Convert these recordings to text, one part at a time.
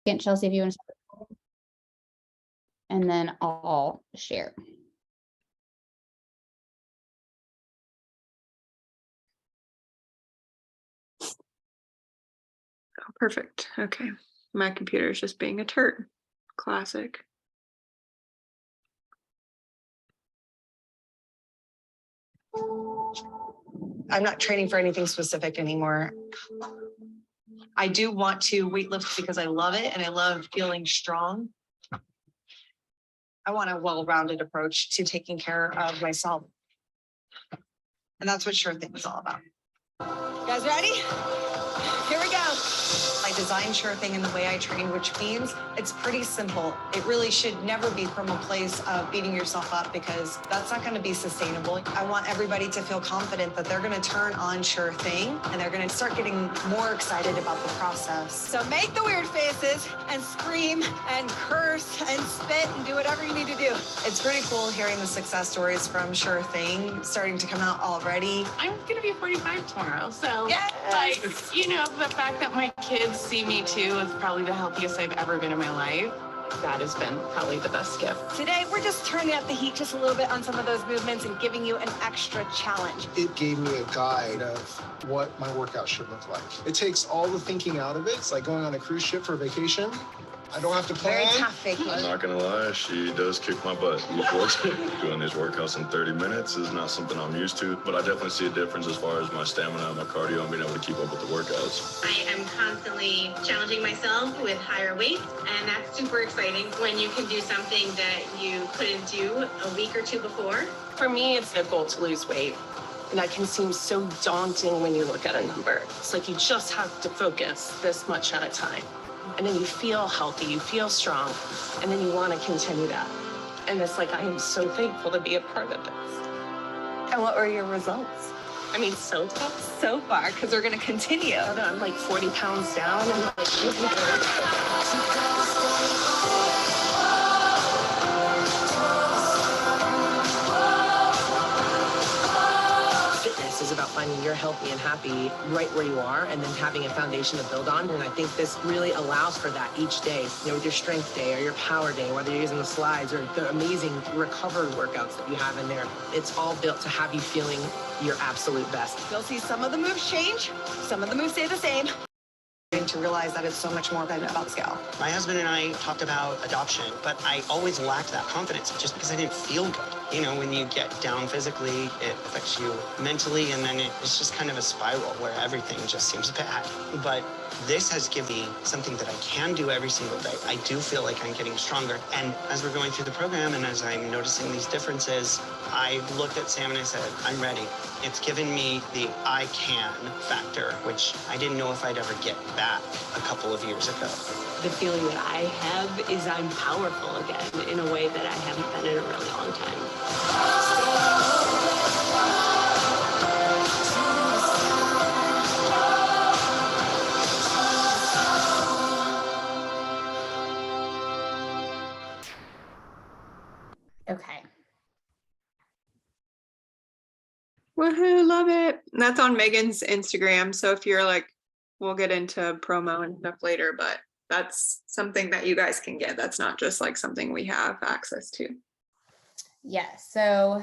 Chelsea, if you want to, and then I'll share. Oh, perfect. Okay. My computer is just being a turd. Classic. I'm not training for anything specific anymore. I do want to weightlift because I love it and I love feeling strong. I want a well-rounded approach to taking care of myself. And that's what Sure Thing is all about. You guys ready? Here we go. I designed Sure Thing in the way I train, which means it's pretty simple. It really should never be from a place of beating yourself up because that's not going to be sustainable. I want everybody to feel confident that they're going to turn on Sure Thing and they're going to start getting more excited about the process. So make the weird faces and scream and curse and spit and do whatever you need to do. It's pretty cool hearing the success stories from Sure Thing starting to come out already. I'm going to be 45 tomorrow, so yes. Like, you know, the fact that my kids see me too is probably the healthiest I've ever been in my life. That has been probably the best gift. Today, we're just turning up the heat just a little bit on some of those movements and giving you an extra challenge. It gave me a guide of what my workout should look like. It takes all the thinking out of it. It's like going on a cruise ship for vacation. I don't have to plan. Very tough vacation. I'm not gonna lie, she does kick my butt. Doing these workouts in 30 minutes is not something I'm used to, but I definitely see a difference as far as my stamina, my cardio, and being able to keep up with the workouts. I am constantly challenging myself with higher weights, and that's super exciting when you can do something that you couldn't do a week or two before. For me, it's the goal to lose weight. And that can seem so daunting when you look at a number. It's like you just have to focus this much at a time. And then you feel healthy, you feel strong, and then you want to continue that. And it's like, I am so thankful to be a part of this. And what were your results? I mean, so tough. So far, because we're going to continue. I'm like 40 pounds down and like, is about finding you're healthy and happy right where you are and then having a foundation to build on. And I think this really allows for that each day, you know, with your strength day or your power day, whether you're using the slides or the amazing recovered workouts that you have in there. It's all built to have you feeling your absolute best. You'll see some of the moves change, some of the moves stay the same. And to realize that it's so much more than about scale. My husband and I talked about adoption, but I always lacked that confidence just because I didn't feel good. You know, when you get down physically, it affects you mentally, and then it's just kind of a spiral where everything just seems bad. But this has given me something that I can do every single day. I do feel like I'm getting stronger. And as we're going through the program and as I'm noticing these differences, I looked at Sam and I said, I'm ready. It's given me the I can factor, which I didn't know if I'd ever get back a couple of years ago. The feeling that I have is I'm powerful again in a way that I haven't been in a really long time. Okay. Woohoo, love it. And that's on Megan's Instagram. So if you're like, we'll get into promo and stuff later, but that's something that you guys can get. That's not just like something we have access to. Yeah, so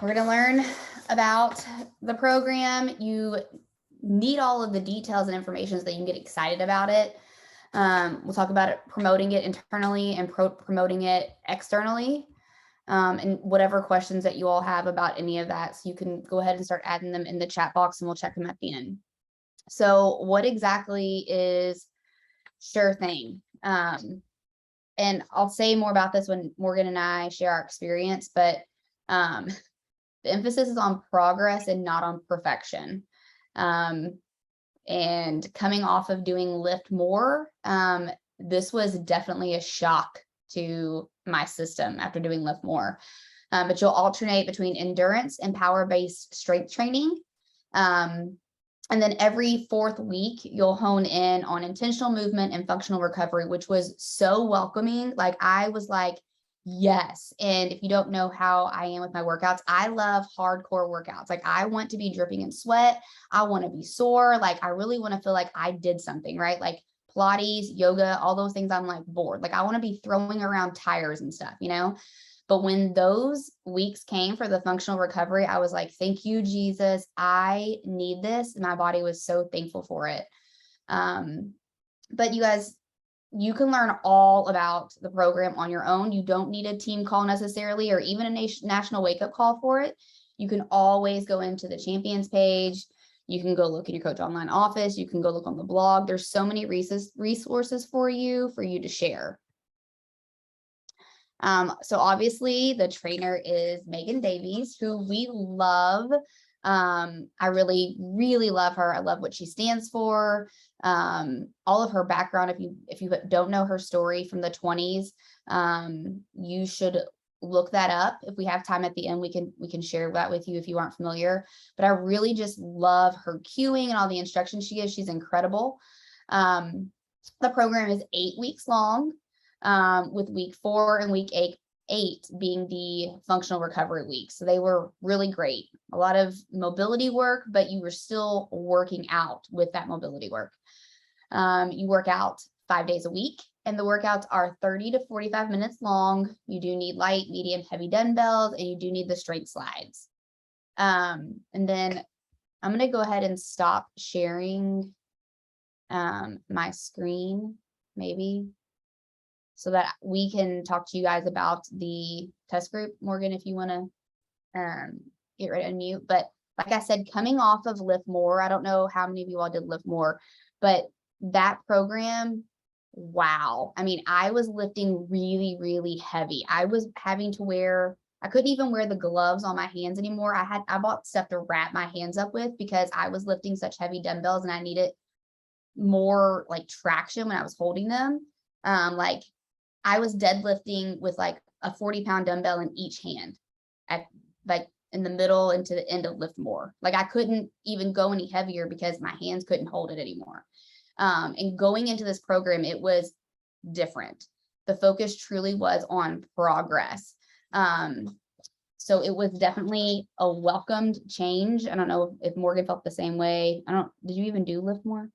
we're going to learn about the program. You need all of the details and information so that you can get excited about it. We'll talk about it, promoting it internally and promoting it externally. And whatever questions that you all have about any of that, so you can go ahead and start adding them in the chat box and we'll check them at the end. So what exactly is Sure Thing? And I'll say more about this when Morgan and I share our experience, but the emphasis is on progress and not on perfection. And coming off of doing Lift More, this was definitely a shock to my system after doing Lift More. But you'll alternate between endurance and power-based strength training. And then every fourth week, you'll hone in on intentional movement and functional recovery, which was so welcoming. Like, I was like, yes. And if you don't know how I am with my workouts, I love hardcore workouts. Like, I want to be dripping in sweat. I want to be sore. Like, I really want to feel like I did something, right? Like, Pilates, yoga, all those things, I'm like bored. Like I want to be throwing around tires and stuff, you know? But when those weeks came for the functional recovery, I was like, thank you, Jesus. I need this. My body was so thankful for it. But you guys, you can learn all about the program on your own. You don't need a team call necessarily, or even a national wake up call for it. You can always go into the champions page. You can go look in your coach online office. You can go look on the blog. There's so many resources for you to share. So obviously the trainer is Megan Davies, who we love. I really, really love her. I love what she stands for. All of her background. If you don't know her story from the 20s, you should look that up. If we have time at the end, we can share that with you if you aren't familiar. But I really just love her cueing and all the instructions she gives. She's incredible. The program is 8 weeks long, with week 4 and week 8 being the functional recovery week. So they were really great. A lot of mobility work, but you were still working out with that mobility work. You work out 5 days a week, and the workouts are 30 to 45 minutes long. You do need light, medium, heavy dumbbells, and you do need the strength slides. And then I'm going to go ahead and stop sharing my screen, maybe, so that we can talk to you guys about the test group. Morgan, if you want to get ready to unmute. But like I said, coming off of Lift More, I don't know how many of you all did Lift More, but that program, wow. I mean, I was lifting really, really heavy. I was having to I couldn't even wear the gloves on my hands anymore. I bought stuff to wrap my hands up with because I was lifting such heavy dumbbells and I needed more like traction when I was holding them. Like I was deadlifting with like a 40-pound dumbbell in each hand, at like in the middle and to the end of Lift More. Like I couldn't even go any heavier because my hands couldn't hold it anymore. And going into this program, it was different. The focus truly was on progress. So it was definitely a welcomed change. I don't know if Morgan felt the same way. Did you even do Lift More?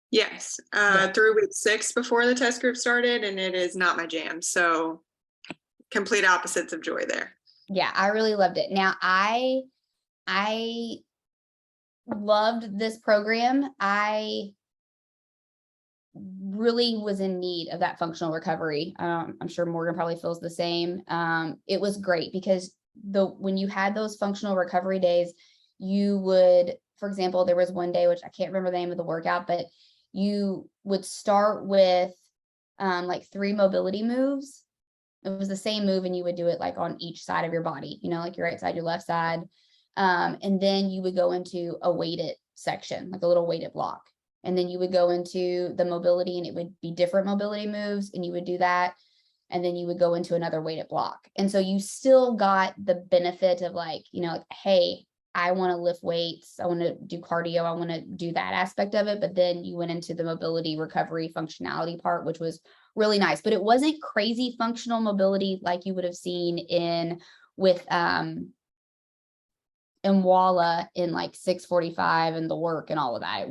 Yes, through week 6 before the test group started, and it is not my jam. So complete opposites of joy there. Yeah, I really loved it. Now I loved this program. I really was in need of that functional recovery. I'm sure Morgan probably feels the same. It was great because when you had those functional recovery days, you would, for example, there was one day, which I can't remember the name of the workout, but you would start with like 3 mobility moves. It was the same move and you would do it like on each side of your body, you know, like your right side, your left side. And then you would go into a weighted section, like a little weighted block. And then you would go into the mobility and it would be different mobility moves and you would do that. And then you would go into another weighted block. And so you still got the benefit of like, you know, like, hey, I want to lift weights. I want to do cardio. I want to do that aspect of it. But then you went into the mobility recovery functionality part, which was really nice, but it wasn't crazy functional mobility like you would have seen with Walla in like 645 and the work and all of that.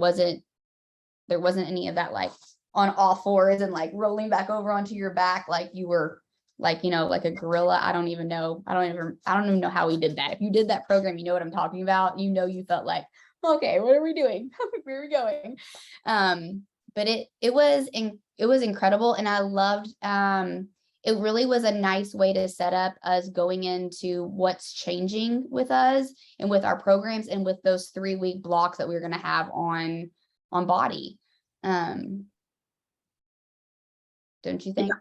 There wasn't any of that like on all fours and like rolling back over onto your back like you were like, you know, like a gorilla. I don't even know how we did that. If you did that program, you know what I'm talking about. You know, you felt like, okay, what are we doing? Where are we going? But it was incredible. And I loved, it really was a nice way to set up us going into what's changing with us and with our programs and with those 3-week blocks that we were going to have on body. Don't you think?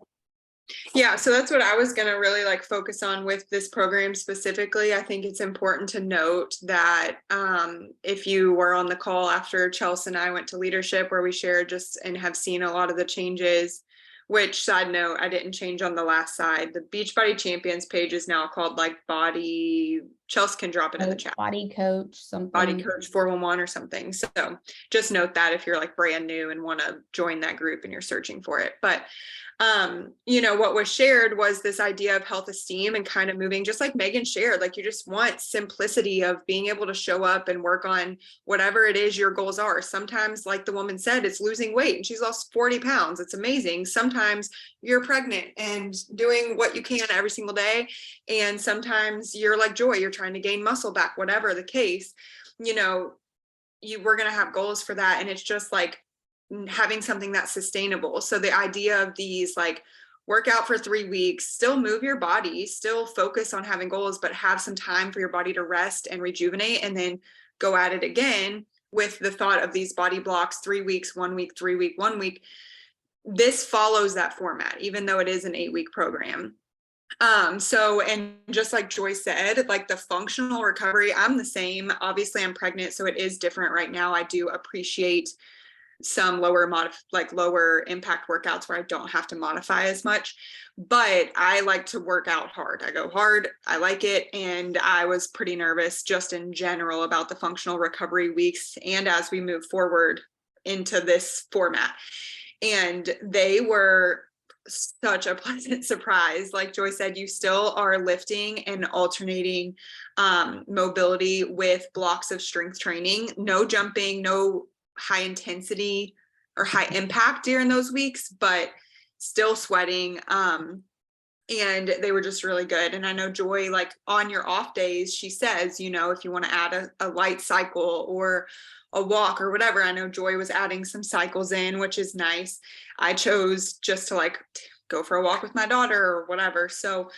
Yeah, so that's what I was going to really like focus on with this program specifically. I think it's important to note that if you were on the call after Chelsea and I went to leadership where we shared just and have seen a lot of the changes, which side note, I didn't change on the last side. The Beachbody Champions page is now called like Body Chelsea can drop it in the chat. Body coach, something. Body Coach 411 or something. So just note that if you're like brand new and want to join that group and you're searching for it. But you know, what was shared was this idea of health esteem and kind of moving, just like Megan shared, like you just want simplicity of being able to show up and work on whatever it is your goals are. Sometimes, like the woman said, it's losing weight and she's lost 40 pounds. It's amazing. Sometimes you're pregnant and doing what you can every single day. And sometimes you're like Joy, you're trying to gain muscle back, whatever the case, you know, we're going to have goals for that. And it's just like having something that's sustainable. So the idea of these, like, work out for 3 weeks, still move your body, still focus on having goals, but have some time for your body to rest and rejuvenate, and then go at it again with the thought of these body blocks, 3 weeks, 1 week, 3 week, 1 week. This follows that format, even though it is an 8-week program. So, and just like Joy said, like the functional recovery, I'm the same. Obviously I'm pregnant, so it is different right now. I do appreciate some lower impact workouts where I don't have to modify as much, but I like to work out hard. I go hard, I like it. And I was pretty nervous just in general about the functional recovery weeks. And as we move forward into this format, and they were such a pleasant surprise. Like Joy said, you still are lifting and alternating mobility with blocks of strength training, no jumping, no high intensity or high impact during those weeks, but still sweating. And they were just really good. And I know Joy, like on your off days, she says, you know, if you want to add a light cycle or a walk or whatever, I know Joy was adding some cycles in, which is nice. I chose just to like go for a walk with my daughter or whatever. So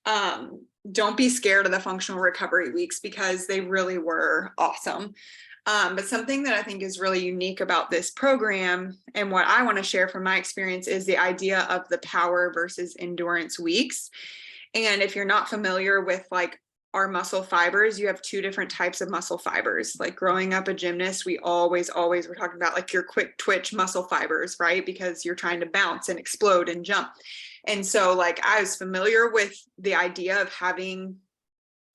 don't be scared of the functional recovery weeks, because they really were awesome. But something that I think is really unique about this program, and what I want to share from my experience, is the idea of the power versus endurance weeks. And if you're not familiar with like our muscle fibers, you have 2 different types of muscle fibers. Like growing up a gymnast, we always were talking about like your quick twitch muscle fibers, right? Because you're trying to bounce and explode and jump. And so like I was familiar with the idea of having,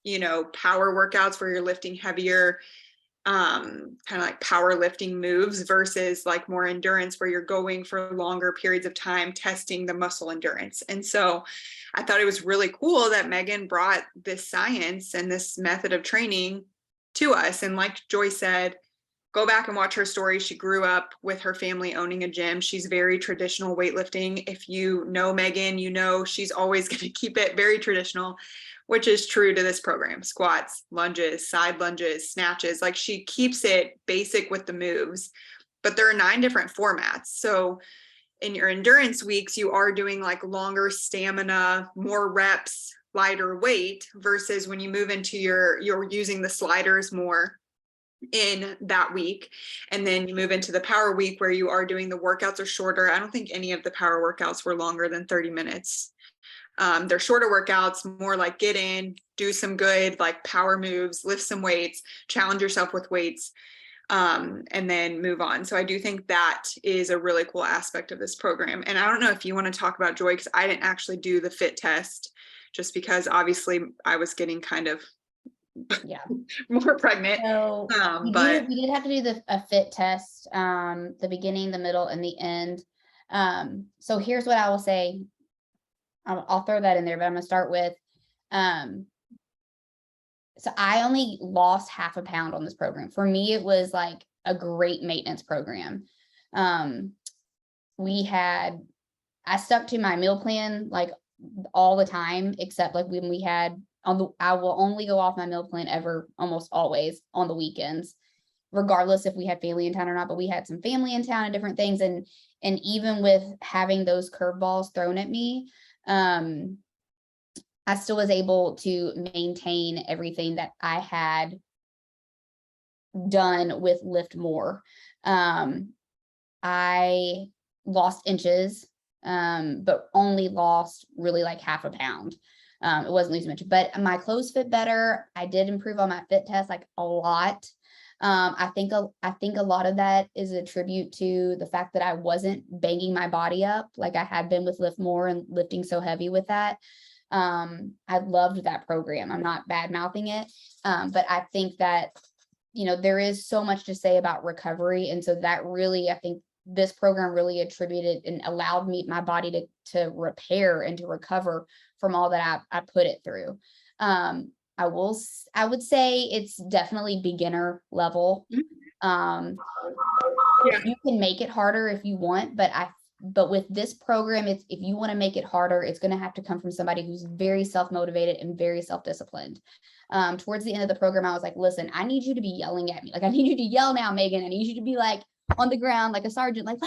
you know, power workouts where you're lifting heavier, kind of like powerlifting moves, versus like more endurance where you're going for longer periods of time testing the muscle endurance. And so I thought it was really cool that Megan brought this science and this method of training to us. And like Joy said, go back and watch her story. She grew up with her family owning a gym. She's very traditional weightlifting. If you know Megan, you know she's always going to keep it very traditional, which is true to this program. Squats, lunges, side lunges, snatches, like she keeps it basic with the moves, but there are 9 different formats. So in your endurance weeks, you are doing like longer stamina, more reps, lighter weight, versus when you move into you're using the sliders more in that week. And then you move into the power week where you are doing the workouts are shorter. I don't think any of the power workouts were longer than 30 minutes. They're shorter workouts, more like get in, do some good like power moves, lift some weights, challenge yourself with weights, and then move on. So I do think that is a really cool aspect of this program. And I don't know if you want to talk about Joy, because I didn't actually do the fit test, just because obviously I was getting kind of more pregnant. So but we did have to do a fit test, the beginning, the middle, and the end. So here's what I will say. I'll throw that in there, but I'm gonna start with, so I only lost half a pound on this program. For me, it was like a great maintenance program. I stuck to my meal plan like all the time, except like when we had I will only go off my meal plan ever, almost always on the weekends, regardless if we had family in town or not. But we had some family in town and different things. And even with having those curveballs thrown at me, I still was able to maintain everything that I had done with Lift More. I lost inches, but only lost really like half a pound. It wasn't losing much, but my clothes fit better. I did improve on my fit test like a lot. I think a lot of that is a tribute to the fact that I wasn't banging my body up like I had been with Lift More and lifting so heavy with that. I loved that program. I'm not bad mouthing it. But I think that, there is so much to say about recovery. And so that really, I think this program really attributed and allowed my body to repair and to recover from all that I put it through. I would say it's definitely beginner level. You can make it harder if you want, but with this program, if you want to make it harder, it's going to have to come from somebody who's very self-motivated and very self-disciplined. Towards the end of the program, I was like, listen, I need you to be yelling at me. Like, I need you to yell now, Megan. I need you to be like on the ground, like a sergeant, like,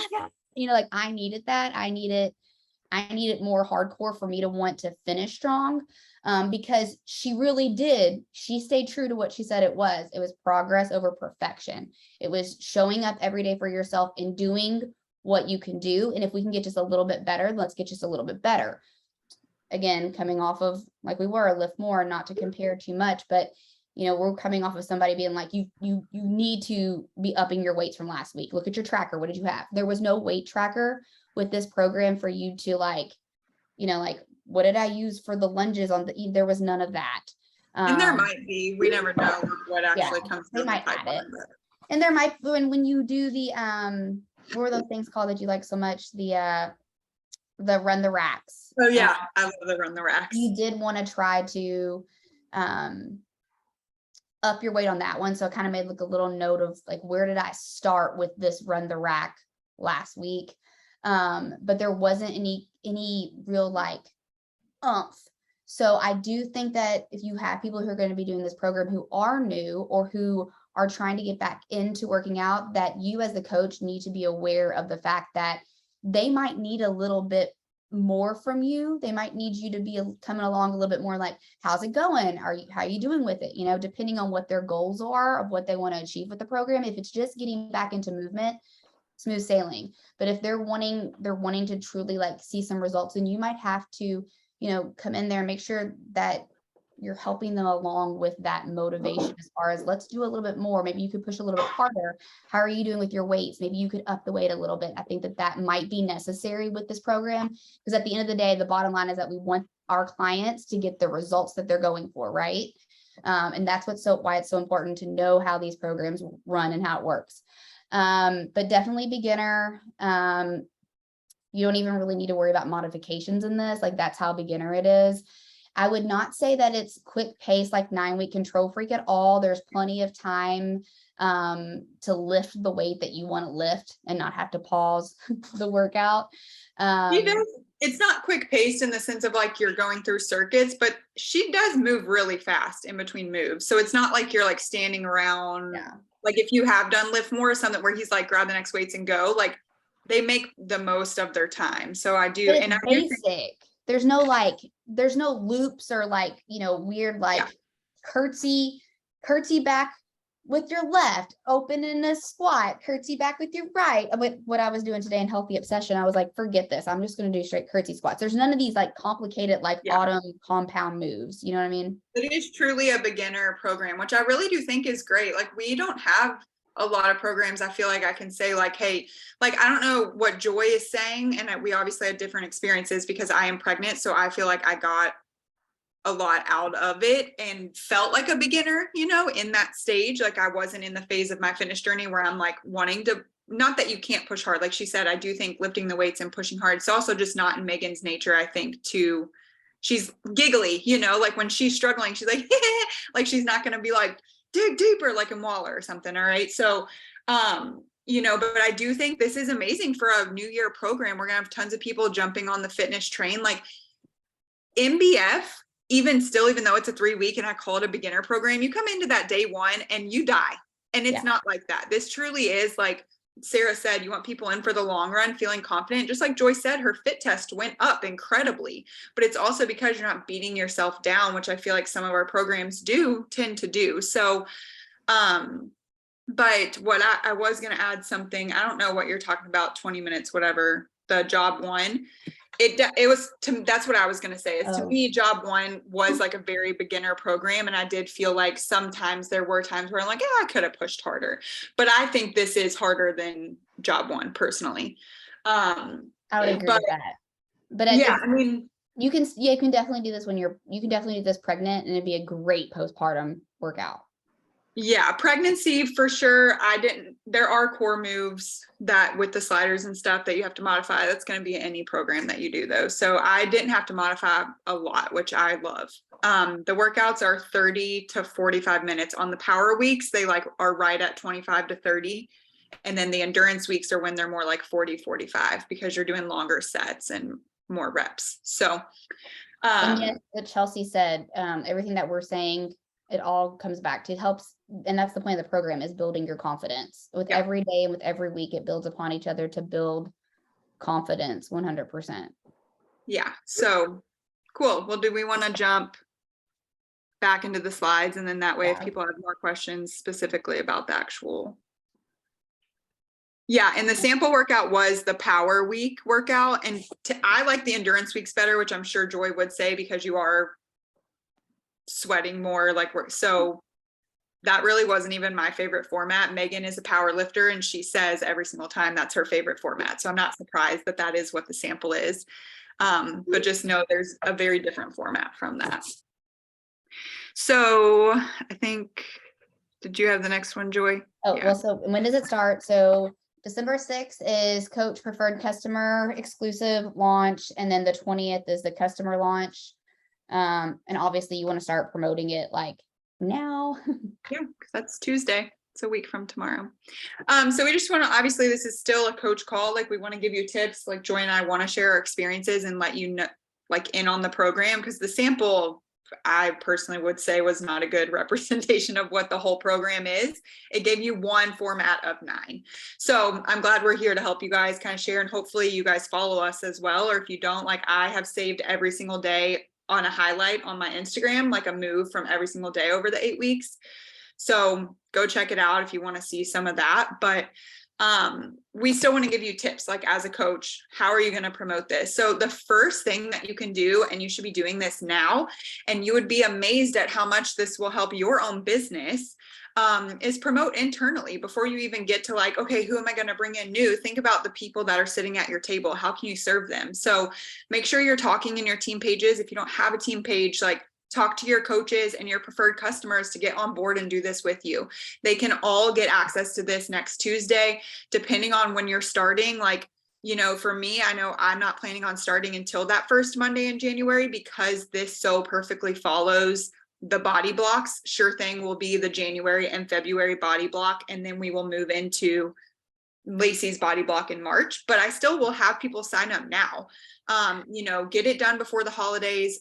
like I needed that. I need it more hardcore for me to want to finish strong. Because she really did. She stayed true to what she said it was. It was progress over perfection. It was showing up every day for yourself and doing what you can do. And if we can get just a little bit better, let's get just a little bit better. Again, coming off of like we were Lift More, not to compare too much, but we're coming off of somebody being like, you need to be upping your weights from last week. Look at your tracker. What did you have? There was no weight tracker with this program for you to like what did I use for the lunges there was none of that. And there might be, we never know what actually comes they through might the add pipeline. it. And there might, when you do the what were those things called that you like so much, the run the racks. Oh yeah, I love the run the racks. You did want to try to up your weight on that one, so I kind of made like a little note of like, where did I start with this run the rack last week? But there wasn't any real like oomph. So I do think that if you have people who are going to be doing this program who are new or who are trying to get back into working out, that you as the coach need to be aware of the fact that they might need a little bit more from you. They might need you to be coming along a little bit more like, how's it going? How are you doing with it? Depending on what their goals are of what they want to achieve with the program. If it's just getting back into movement, smooth sailing. But if they're wanting to truly like see some results, then you might have to come in there and make sure that you're helping them along with that motivation as far as, let's do a little bit more. Maybe you could push a little bit harder. How are you doing with your weights? Maybe you could up the weight a little bit. I think that might be necessary with this program, because at the end of the day, the bottom line is that we want our clients to get the results that they're going for, right? And that's why it's so important to know how these programs run and how it works. But definitely beginner. You don't even really need to worry about modifications in this. Like, that's how beginner it is. I would not say that it's quick pace, like 9-week control freak at all. There's plenty of time to lift the weight that you want to lift and not have to pause the workout. It's not quick paced in the sense of like you're going through circuits, but she does move really fast in between moves. So it's not like you're like standing around. Yeah. Like if you have done Lift More or something where he's like, grab the next weights and go, like they make the most of their time. So I do. But it's and I basic. There's no loops or like, weird, like curtsy back with your left, open in a squat, curtsy back with your right. With what I was doing today in Healthy Obsession, I was like, forget this. I'm just going to do straight curtsy squats. There's none of these like complicated, like autumn compound moves. You know what I mean? It is truly a beginner program, which I really do think is great. Like we don't have a lot of programs. I feel like I can say like, hey, like, I don't know what Joy is saying. And we obviously had different experiences because I am pregnant. So I feel like I got a lot out of it and felt like a beginner, in that stage. Like I wasn't in the phase of my fitness journey where I'm like wanting to, not that you can't push hard. Like she said, I do think lifting the weights and pushing hard, it's also just not in Megan's nature, I think, she's giggly, like when she's struggling, she's like, like she's not going to be like, dig deeper like in Waller or something. All right. So, but I do think this is amazing for a new year program. We're going to have tons of people jumping on the fitness train. Like MBF, even though it's a 3-week and I call it a beginner program, you come into that day one and you die. And it's not like that. This truly is, like Sarah said, you want people in for the long run, feeling confident. Just like Joy said, her fit test went up incredibly, but it's also because you're not beating yourself down, which I feel like some of our programs tend to do. So, but what I was going to add something, I don't know what you're talking about, 20 minutes, whatever, the job one, it was that's what I was going to say is to me, job one was like a very beginner program. And I did feel like sometimes there were times where I'm like, I could have pushed harder, but I think this is harder than job one personally. I would agree with that. But You can definitely do this when you can definitely do this pregnant, and it'd be a great postpartum workout. Yeah, pregnancy for sure. There are core moves that with the sliders and stuff that you have to modify. That's going to be any program that you do though. So I didn't have to modify a lot, which I love. The workouts are 30 to 45 minutes. On the power weeks, they like are right at 25 to 30. And then the endurance weeks are when they're more like 40, 45 because you're doing longer sets and more reps. So, And yes, what Chelsea said, everything that we're saying, it all comes back to helps. And that's the point of the program, is building your confidence with every day and with every week. It builds upon each other to build confidence 100%. Yeah. So cool. Well, do we want to jump back into the slides? And then that way, if people have more questions specifically about the actual. Yeah. And the sample workout was the power week workout. And I like the endurance weeks better, which I'm sure Joy would say, because you are sweating more, so that really wasn't even my favorite format. Megan is a power lifter and she says every single time that's her favorite format. So I'm not surprised that that is what the sample is. But just know there's a very different format from that. So I think, did you have the next one, Joy? Oh, well, so when does it start? So December 6th is Coach Preferred Customer exclusive launch. And then the 20th is the customer launch. And obviously you want to start promoting it like now. Yeah, because that's Tuesday. It's a week from tomorrow. So we just want to, obviously this is still a coach call. Like we want to give you tips, like Joy and I want to share our experiences and let you know, like in on the program, because the sample, I personally would say, was not a good representation of what the whole program is. It gave you one format of 9. So I'm glad we're here to help you guys kind of share, and hopefully you guys follow us as well. Or if you don't, like I have saved every single day on a highlight on my Instagram, like a move from every single day over the 8 weeks. So go check it out if you want to see some of that. But we still want to give you tips, like as a coach, how are you going to promote this? So the first thing that you can do, and you should be doing this now, and you would be amazed at how much this will help your own business, is promote internally before you even get to like, okay, who am I going to bring in new? Think about the people that are sitting at your table. How can you serve them? So make sure you're talking in your team pages. If you don't have a team page, like talk to your coaches and your preferred customers to get on board and do this with you. They can all get access to this next Tuesday, depending on when you're starting. Like, you know, for me, I know I'm not planning on starting until that first Monday in January, because this so perfectly follows the body blocks. Sure thing will be the January and February body block. And then we will move into Lacey's body block in March, but I still will have people sign up now. You know, get it done before the holidays.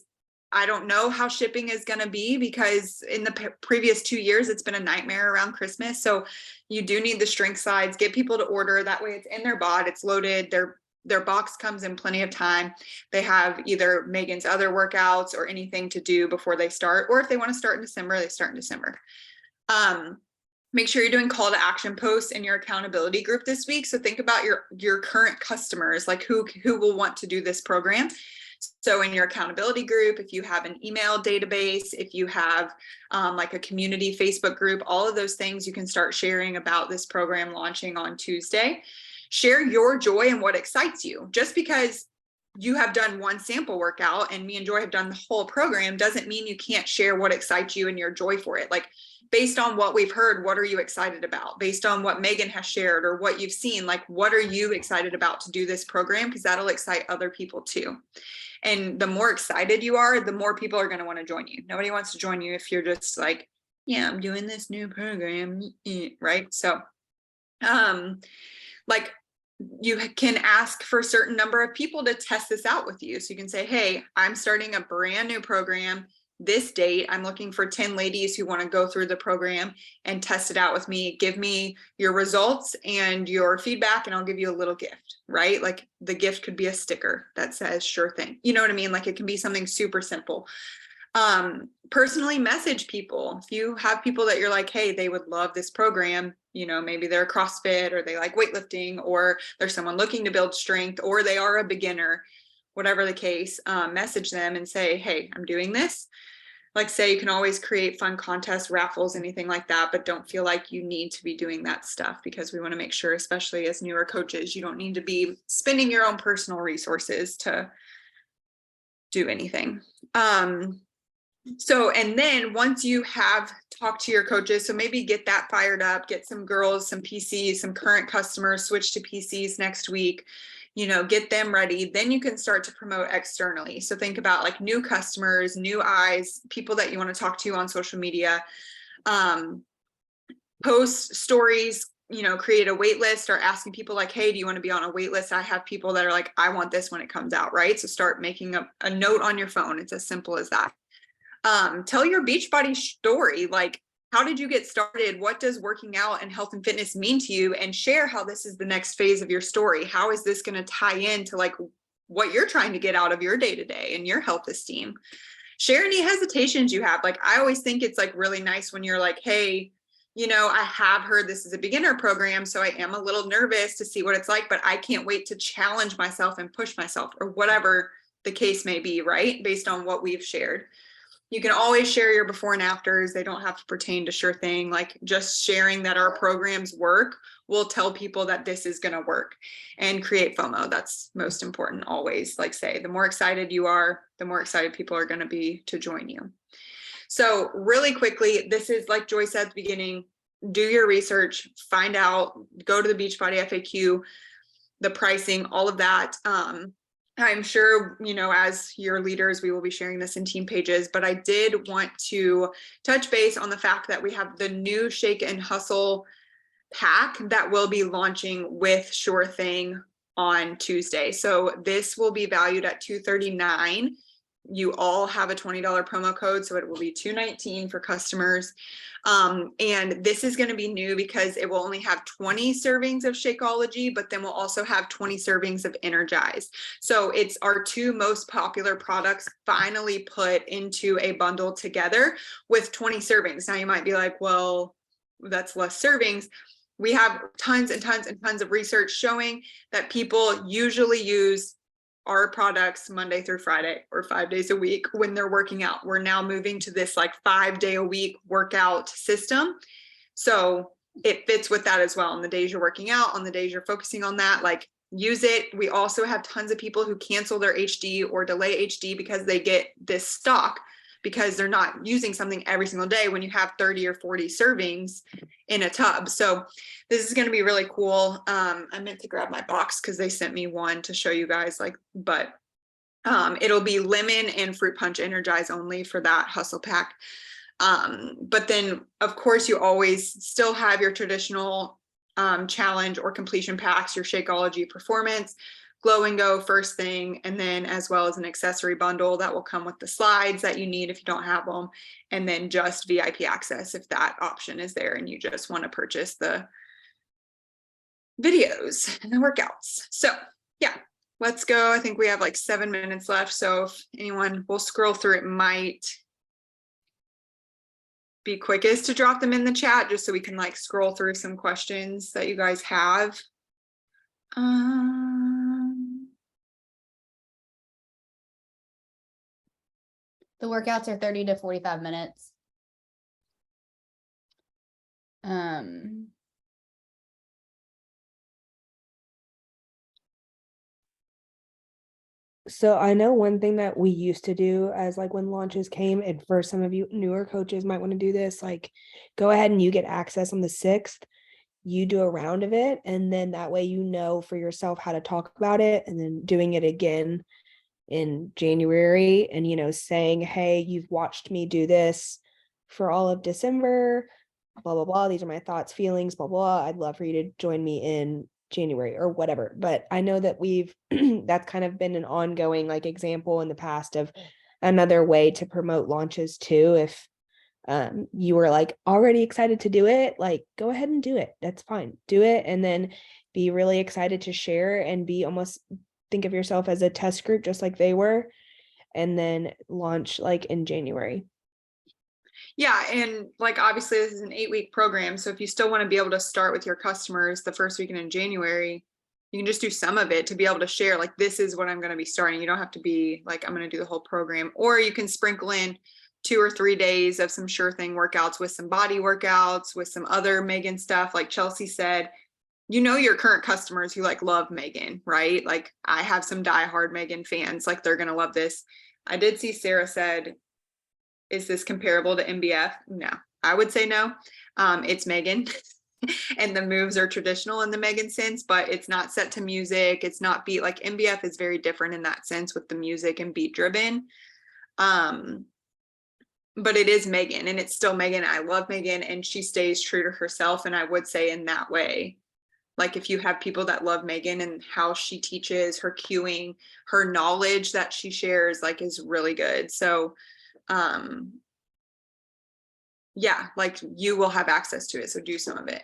I don't know how shipping is going to be, because in the previous 2 years, it's been a nightmare around Christmas. So you do need the strength slides, get people to order. That way it's in their bot, it's loaded. Their box comes in plenty of time. They have either Megan's other workouts or anything to do before they start, or if they want to start in December, they start in December. Make sure you're doing call to action posts in your accountability group this week. So think about your current customers, like who will want to do this program. So in your accountability group, if you have an email database, if you have like a community Facebook group, all of those things you can start sharing about this program launching on Tuesday. Share your joy and what excites you. Just because you have done one sample workout and me and Joy have done the whole program doesn't mean you can't share what excites you and your joy for it. Like based on what we've heard, what are you excited about? Based on what Megan has shared or what you've seen, like what are you excited about to do this program? Because that'll excite other people too. And the more excited you are, the more people are going to want to join you. Nobody wants to join you if you're just like, yeah, I'm doing this new program, right? So, like you can ask for a certain number of people to test this out with you. So you can say, hey, I'm starting a brand new program this date. I'm looking for 10 ladies who want to go through the program and test it out with me. Give me your results and your feedback, and I'll give you a little gift, right? Like the gift could be a sticker that says sure thing. You know what I mean? Like it can be something super simple. Personally message people. If you have people that you're like, hey, they would love this program, you know, maybe they're CrossFit or they like weightlifting, or there's someone looking to build strength, or they are a beginner, whatever the case, message them and say, hey, I'm doing this. Like say, you can always create fun contests, raffles, anything like that, but don't feel like you need to be doing that stuff, because we want to make sure, especially as newer coaches, you don't need to be spending your own personal resources to do anything. So, and then once you have talked to your coaches, so maybe get that fired up, get some girls, some PCs, some current customers, switch to PCs next week, you know, get them ready. Then you can start to promote externally. So think about like new customers, new eyes, people that you want to talk to on social media, post stories, you know, create a wait list, or asking people like, hey, do you want to be on a wait list? I have people that are like, I want this when it comes out, right? So start making a note on your phone. It's as simple as that. Tell your Beachbody story. Like, how did you get started? What does working out and health and fitness mean to you? And share how this is the next phase of your story. How is this going to tie into like what you're trying to get out of your day-to-day and your health esteem? Share any hesitations you have. Like, I always think it's like really nice when you're like, hey, you know, I have heard this is a beginner program, so I am a little nervous to see what it's like, but I can't wait to challenge myself and push myself, or whatever the case may be, right? Based on what we've shared. You can always share your before and afters. They don't have to pertain to Sure Thing. Like, just sharing that our programs work will tell people that this is going to work, and create FOMO. That's most important always. Like, say, the more excited you are, the more excited people are going to be to join you. So really quickly, this is like Joy said at the beginning, do your research, find out, go to the Beachbody FAQ, the pricing, all of that. I'm sure, you know, as your leaders, we will be sharing this in team pages, but I did want to touch base on the fact that we have the new Shake and Hustle pack that will be launching with Sure Thing on Tuesday. So this will be valued at $239. You all have a $20 promo code, so it will be $219 for customers. And this is going to be new because it will only have 20 servings of Shakeology, but then we'll also have 20 servings of Energize. So it's our two most popular products finally put into a bundle together with 20 servings. Now you might be like, well, that's less servings. We have tons and tons and tons of research showing that people usually use our products Monday through Friday or 5 days a week when they're working out. We're now moving to this like 5 day a week workout system. So it fits with that as well. On the days you're working out, on the days you're focusing on that, like, use it. We also have tons of people who cancel their HD or delay HD because they get this stock because they're not using something every single day when you have 30 or 40 servings in a tub. So this is going to be really cool. I meant to grab my box because they sent me one to show you guys, like, but it'll be lemon and fruit punch Energize only for that hustle pack. But then of course you always still have your traditional challenge or completion packs, your Shakeology Performance, Glow and Go First Thing, and then as well as an accessory bundle that will come with the slides that you need if you don't have them, and then just VIP access if that option is there and you just want to purchase the videos and the workouts. So yeah, let's go. I think we have like 7 minutes left. So if anyone will scroll through, it might be quickest to drop them in the chat just so we can like scroll through some questions that you guys have. The workouts are 30 to 45 minutes. So I know one thing that we used to do as like when launches came, and for some of you newer coaches might want to do this, like go ahead and you get access on the 6th, you do a round of it, and then that way you know for yourself how to talk about it, and then doing it again in January and, you know, saying, hey, you've watched me do this for all of December, blah, blah, blah. These are my thoughts, feelings, blah, blah. I'd love for you to join me in January or whatever. But I know that we've, that's kind of been an ongoing like example in the past of another way to promote launches too. If you were like already excited to do it, like go ahead and do it. That's fine. Do it. And then be really excited to share and be almost think of yourself as a test group, just like they were, and then launch like in January. Yeah. And like, obviously this is an 8-week program. So if you still want to be able to start with your customers the first weekend in January, you can just do some of it to be able to share, like, this is what I'm going to be starting. You don't have to be like, I'm going to do the whole program, or you can sprinkle in 2 or 3 days of some Sure Thing workouts with some body workouts, with some other Megan stuff. Like Chelsea said, you know, your current customers who like love Megan, right? Like I have some diehard Megan fans, like they're going to love this. I did see Sarah said, is this comparable to MBF? No, I would say no. It's Megan. And the moves are traditional in the Megan sense, but it's not set to music. It's not beat. Like MBF is very different in that sense with the music and beat driven. But it is Megan, and it's still Megan. I love Megan, and she stays true to herself. And I would say in that way, like if you have people that love Megan and how she teaches, her cueing, her knowledge that she shares, like is really good. So yeah, like you will have access to it. So do some of it.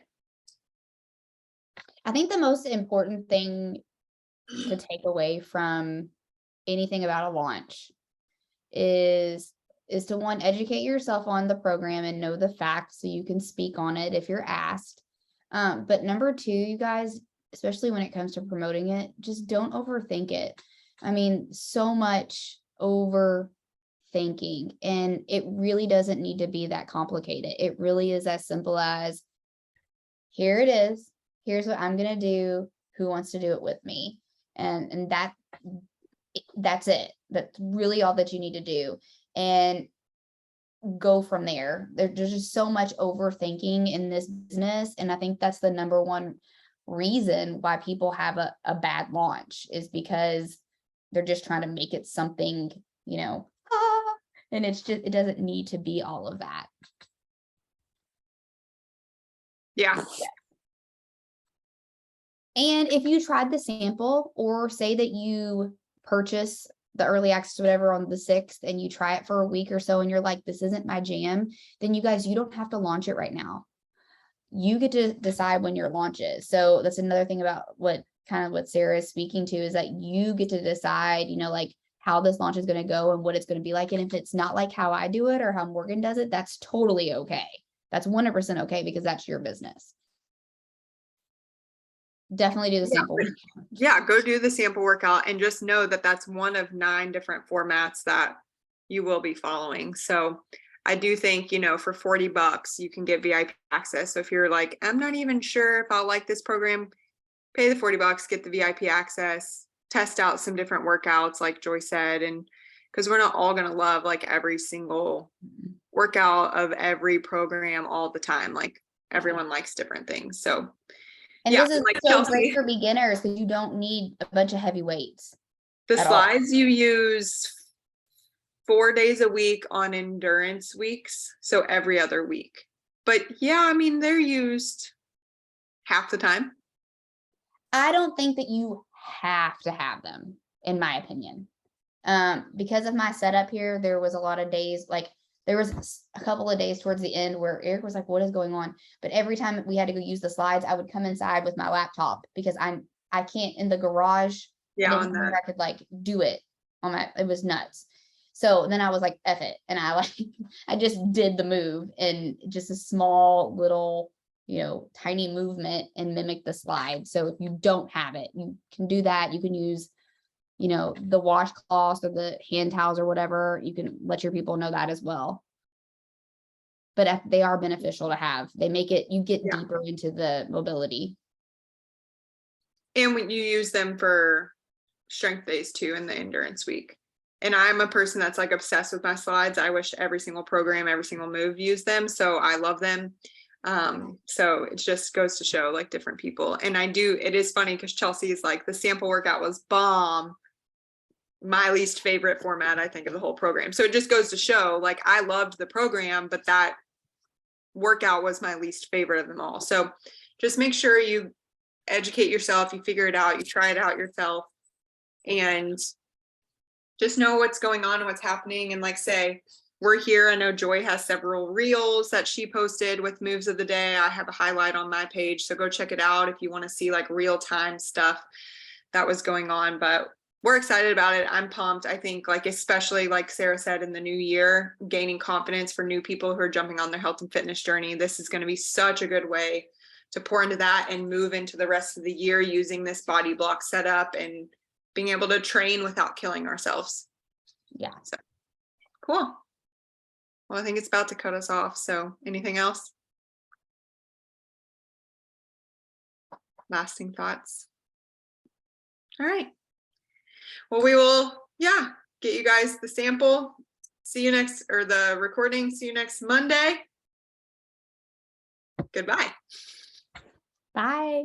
I think the most important thing to take away from anything about a launch is to one, educate yourself on the program and know the facts so you can speak on it if you're asked. But number two, you guys, especially when it comes to promoting it, just don't overthink it. I mean, so much overthinking, and it really doesn't need to be that complicated. It really is as simple as, here it is. Here's what I'm going to do. Who wants to do it with me? And that's it. That's really all that you need to do. And go from there. There's just so much overthinking in this business. And I think that's the number one reason why people have a bad launch, is because they're just trying to make it something, and it's just, it doesn't need to be all of that. Yeah. And if you tried the sample, or say that you purchase the early access, whatever, on the 6th, and you try it for a week or so and you're like, this isn't my jam, then you guys, you don't have to launch it right now. You get to decide when your launch is. So that's another thing about what Sarah is speaking to, is that you get to decide, like how this launch is going to go and what it's going to be like. And if it's not like how I do it or how Morgan does it, that's totally okay. That's 100% okay, because that's your business. Definitely do the sample. Yeah, go do the sample workout, and just know that that's one of 9 different formats that you will be following. So I do think, for $40, you can get VIP access. So if you're like, I'm not even sure if I'll like this program, pay the $40, get the VIP access, test out some different workouts, like Joy said, and because we're not all going to love like every single workout of every program all the time. Like everyone likes different things. So and yeah, this is like so Chelsea, great for beginners, because you don't need a bunch of heavy weights. the at all. slides you use 4 days a week on endurance weeks, so every other week. But yeah, I mean, they're used half the time. I don't think that you have to have them, in my opinion. Because of my setup here, there was a lot of days, like there was a couple of days towards the end where Eric was like, what is going on? But every time we had to go use the slides, I would come inside with my laptop, because I can't in the garage. Yeah, I could like do it on it was nuts. So then I was like, F it. And I just did the move, and just a small little, tiny movement, and mimic the slide. So if you don't have it, you can do that. You can use, the washcloths or the hand towels or whatever. You can let your people know that as well. But they are beneficial to have. They make it, you get deeper into the mobility. And when you use them for strength days too, in the endurance week. And I'm a person that's like obsessed with my slides. I wish every single program, every single move used them. So I love them. So it just goes to show like different people. And it is funny because Chelsea is like, the sample workout was bomb. My least favorite format, I think, of the whole program. So it just goes to show, like, I loved the program, but that workout was my least favorite of them all. So just make sure you educate yourself, you figure it out, you try it out yourself, and just know what's going on and what's happening. And like say, we're here. I know Joy has several reels that she posted with moves of the day. I have a highlight on my page, so go check it out if you want to see like real time stuff that was going on. But we're excited about it. I'm pumped. I think, like, especially like Sarah said, in the new year, gaining confidence for new people who are jumping on their health and fitness journey. This is going to be such a good way to pour into that and move into the rest of the year using this body block setup and being able to train without killing ourselves. Yeah. So cool. Well, I think it's about to cut us off. So anything else? Lasting thoughts? All right. Well, we will, get you guys the sample. See you next, or the recording. See you next Monday. Goodbye. Bye.